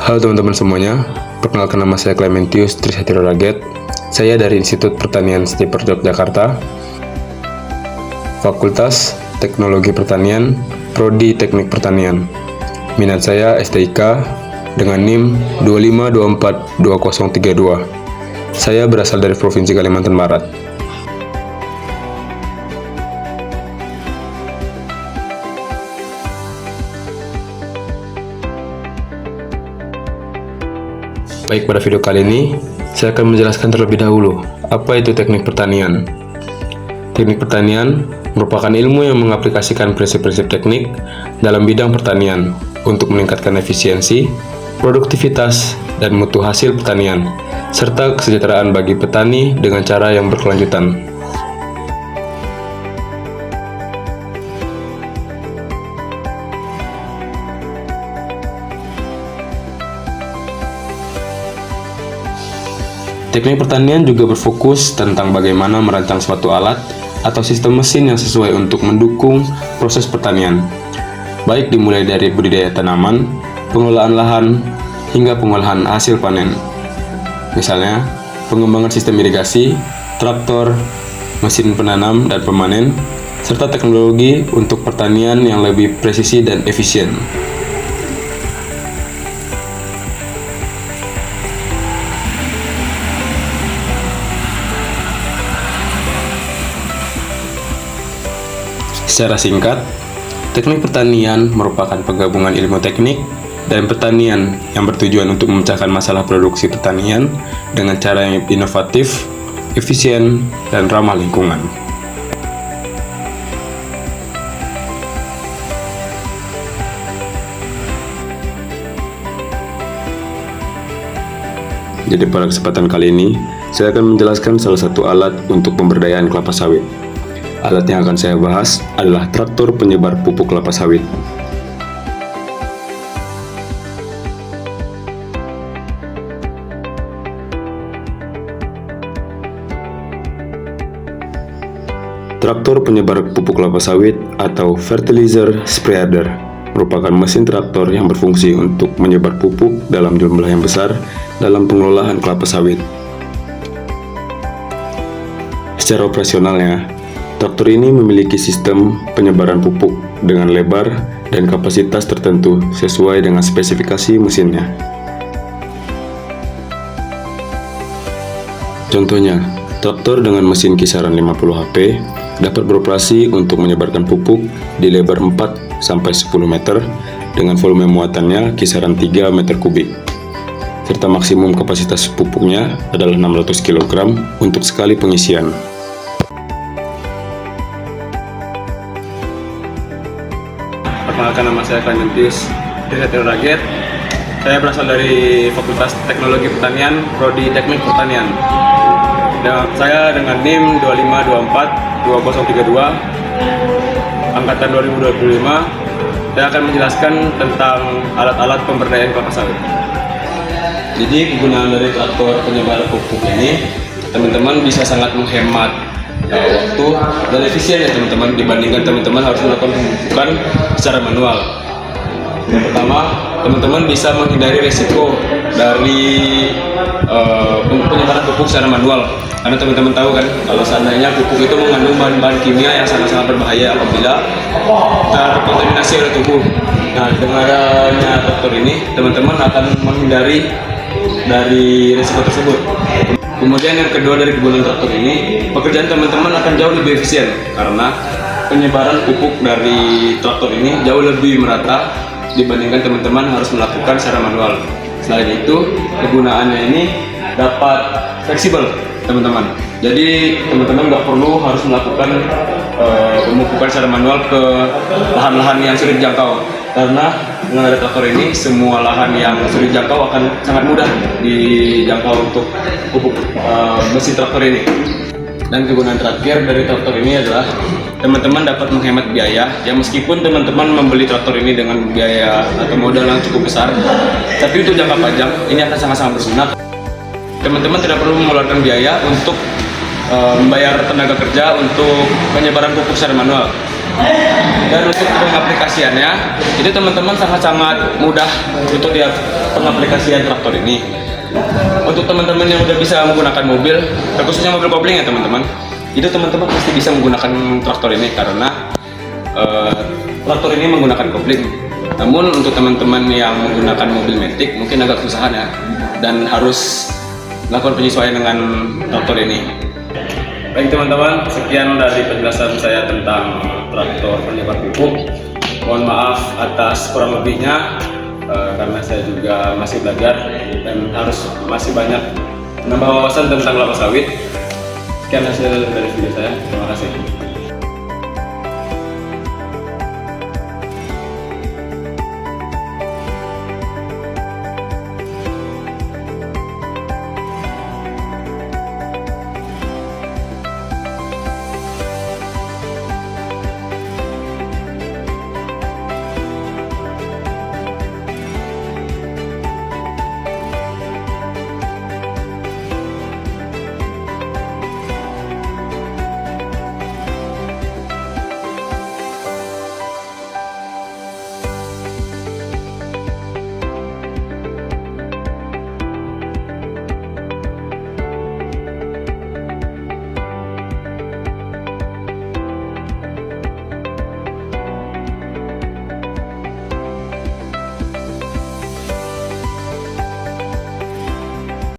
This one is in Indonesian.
Halo teman-teman semuanya, perkenalkan nama saya Clementius Trisatiro Raget. Saya dari Institut Pertanian Stiper Yogyakarta, Fakultas Teknologi Pertanian, Prodi Teknik Pertanian. Minat saya STIK dengan NIM 252420032. Saya berasal dari Provinsi Kalimantan Barat. Baik, pada video kali ini, saya akan menjelaskan terlebih dahulu, apa itu teknik pertanian. Teknik pertanian merupakan ilmu yang mengaplikasikan prinsip-prinsip teknik dalam bidang pertanian untuk meningkatkan efisiensi, produktivitas, dan mutu hasil pertanian, serta kesejahteraan bagi petani dengan cara yang berkelanjutan. Teknik pertanian juga berfokus tentang bagaimana merancang suatu alat atau sistem mesin yang sesuai untuk mendukung proses pertanian, baik dimulai dari budidaya tanaman, pengelolaan lahan, hingga pengolahan hasil panen. Misalnya, pengembangan sistem irigasi, traktor, mesin penanam dan pemanen, serta teknologi untuk pertanian yang lebih presisi dan efisien. Secara singkat, teknik pertanian merupakan penggabungan ilmu teknik dan pertanian yang bertujuan untuk memecahkan masalah produksi pertanian dengan cara yang inovatif, efisien, dan ramah lingkungan. Jadi pada kesempatan kali ini, saya akan menjelaskan salah satu alat untuk pemberdayaan kelapa sawit. Alat yang akan saya bahas adalah traktor penyebar pupuk kelapa sawit. Traktor penyebar pupuk kelapa sawit atau fertilizer sprayer merupakan mesin traktor yang berfungsi untuk menyebar pupuk dalam jumlah yang besar dalam pengelolaan kelapa sawit. Secara operasionalnya, traktor ini memiliki sistem penyebaran pupuk dengan lebar dan kapasitas tertentu sesuai dengan spesifikasi mesinnya. Contohnya, traktor dengan mesin kisaran 50 HP dapat beroperasi untuk menyebarkan pupuk di lebar 4-10 meter dengan volume muatannya kisaran 3 meter kubik, serta maksimum kapasitas pupuknya adalah 600 kg untuk sekali pengisian. Perkenalkan, nama saya Clementius Trisatiro Raget. Saya berasal dari Fakultas Teknologi Pertanian, Prodi Teknik Pertanian. Dan saya dengan NIM 252420032 angkatan 2025. Saya akan menjelaskan tentang alat-alat pemberdayaan kelapa sawit. Jadi kegunaan dari traktor penyebar pupuk ini, teman-teman bisa sangat menghemat waktu dan efisien ya teman-teman, dibandingkan teman-teman harus melakukan pemupukan secara manual. Yang pertama, teman-teman bisa menghindari resiko dari penyebaran pupuk secara manual, karena teman-teman tahu kan kalau seandainya pupuk itu mengandung bahan-bahan kimia yang sangat-sangat berbahaya apabila terkontaminasi oleh tubuh. Nah, dengan adanya traktor ini, teman-teman akan menghindari dari resiko tersebut. Kemudian yang kedua dari kegunaan traktor ini, pekerjaan teman-teman akan jauh lebih efisien karena penyebaran pupuk dari traktor ini jauh lebih merata dibandingkan teman-teman harus melakukan secara manual. Selain itu, kegunaannya ini dapat fleksibel teman-teman. Jadi teman-teman nggak perlu harus melakukan pemupukan secara manual ke lahan-lahan yang sulit dijangkau, karena dengan ada traktor ini semua lahan yang sulit dijangkau akan sangat mudah dijangkau untuk pupuk mesin traktor ini. Dan kegunaan terakhir dari traktor ini adalah teman-teman dapat menghemat biaya. Ya, meskipun teman-teman membeli traktor ini dengan biaya atau modal yang cukup besar, tapi untuk jangka panjang ini akan sangat-sangat berguna. Teman-teman tidak perlu mengeluarkan biaya untuk membayar tenaga kerja untuk penyebaran pupuk secara manual. Dan untuk pengaplikasiannya, itu teman-teman sangat-sangat mudah untuk dia pengaplikasian traktor ini. Untuk teman-teman yang udah bisa menggunakan mobil, khususnya mobil kopling ya teman-teman, itu teman-teman pasti bisa menggunakan traktor ini karena traktor ini menggunakan kopling. Namun untuk teman-teman yang menggunakan mobil matic mungkin agak kesusahan ya, dan harus melakukan penyesuaian dengan traktor ini. Baik teman-teman, sekian dari penjelasan saya tentang traktor penyebar pupuk. Mohon maaf atas kurang lebihnya, karena saya juga masih belajar dan harus masih banyak menambah wawasan tentang kelapa sawit. Sekian hasil dari video saya, terima kasih.